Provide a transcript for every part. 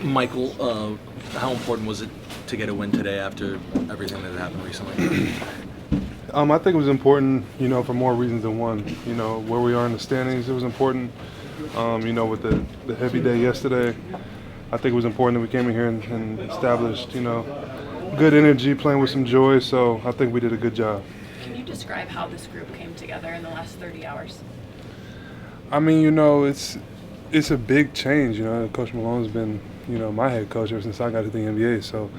Michael, how important was it to get a win today after everything that happened recently? I think it was important, for more reasons than one. Where we are in the standings, it was important. With the heavy day yesterday, I think it was important that we came in here and established, good energy, playing with some joy. So I think we did a good job. Can you describe how this group came together in the last 30 hours? I mean, it's a big change. Coach Malone's been, my head coach ever since I got to the NBA. So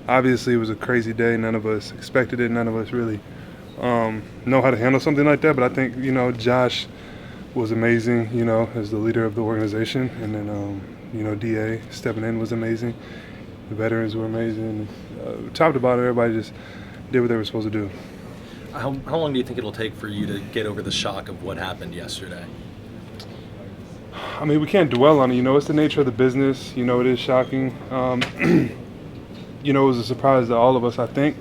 obviously it was a crazy day. None of us expected it. None of us really know how to handle something like that. But I think, Josh was amazing, as the leader of the organization. And then, DA stepping in was amazing. The veterans were amazing. Top to bottom, everybody just did what they were supposed to do. How long do you think it'll take for you to get over the shock of what happened yesterday? I mean, we can't dwell on it. It's the nature of the business. It is shocking. It was a surprise to all of us, I think.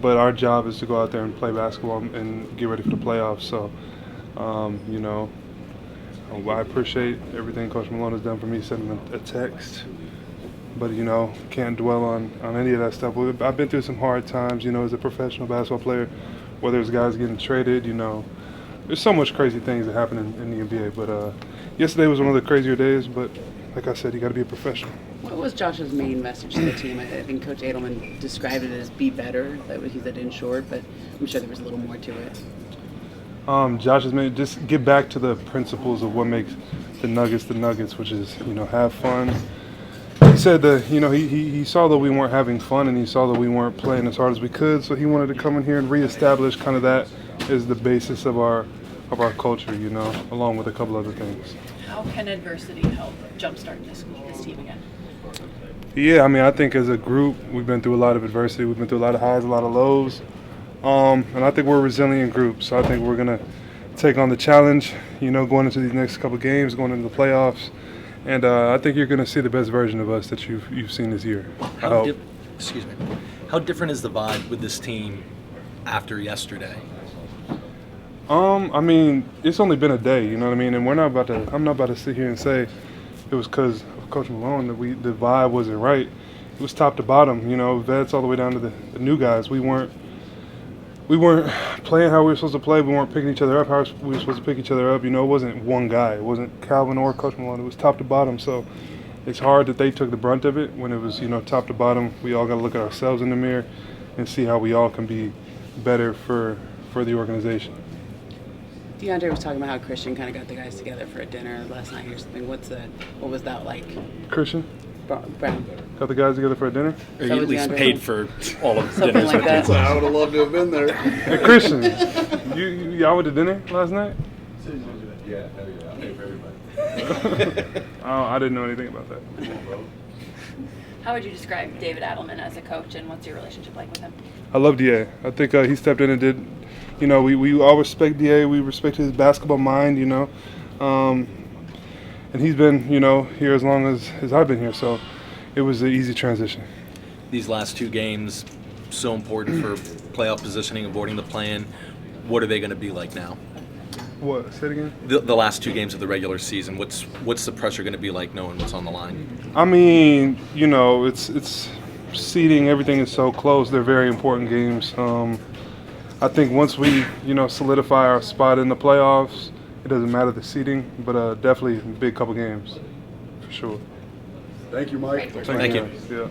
But our job is to go out there and play basketball and get ready for the playoffs. So, I appreciate everything Coach Malone has done for me, sending a text. But, can't dwell on any of that stuff. I've been through some hard times, as a professional basketball player, whether it's guys getting traded, There's so much crazy things that happen in the NBA. But yesterday was one of the crazier days. But like I said, you got to be a professional. What was Josh's main message to the team? I think Coach Edelman described it as be better. That was, he said in short, but I'm sure there was a little more to it. Josh's main, just get back to the principles of what makes the Nuggets, which is, have fun. He said that, he saw that we weren't having fun and he saw that we weren't playing as hard as we could, so he wanted to come in here and reestablish kind of that as the basis of our culture, along with a couple other things. How can adversity help jumpstart this team again? Yeah, I mean, I think as a group, we've been through a lot of adversity. We've been through a lot of highs, a lot of lows. And I think we're a resilient group, so I think we're going to take on the challenge, going into these next couple games, going into the playoffs. And I think you're going to see the best version of us that you've seen this year. Excuse me. How different is the vibe with this team after yesterday? I mean, it's only been a day, you know what I mean? And I'm not about to sit here and say it was because of Coach Malone that the vibe wasn't right. It was top to bottom, vets all the way down to the new guys. We weren't playing how we were supposed to play. We weren't picking each other up how we were supposed to pick each other up. It wasn't one guy. It wasn't Calvin or Coach Malone. It was top to bottom. So it's hard that they took the brunt of it when it was, top to bottom. We all got to look at ourselves in the mirror and see how we all can be better for the organization. DeAndre was talking about how Christian kind of got the guys together for a dinner last night or something. What was that like? Christian? Brown. Got the guys together for a dinner? Or you at least DeAndre paid for all of the something dinners like with that. you? I would have loved to have been there. Hey, Christian, y'all went to dinner last night? Yeah, hell yeah. I paid for everybody. I didn't know anything about that. How would you describe David Adelman as a coach, and what's your relationship like with him? I love DA. I think he stepped in and did, we all respect DA. We respect his basketball mind, and he's been, here as long as I've been here. So it was an easy transition. These last two games, so important for playoff positioning, avoiding the play-in. What are they going to be like now? What? Say it again? The last two games of the regular season, what's the pressure going to be like knowing what's on the line? I mean, it's seeding. Everything is so close. They're very important games. I think once we, solidify our spot in the playoffs, it doesn't matter the seeding, but definitely a big couple games, for sure. Thank you, Mike. Thank you. Yeah.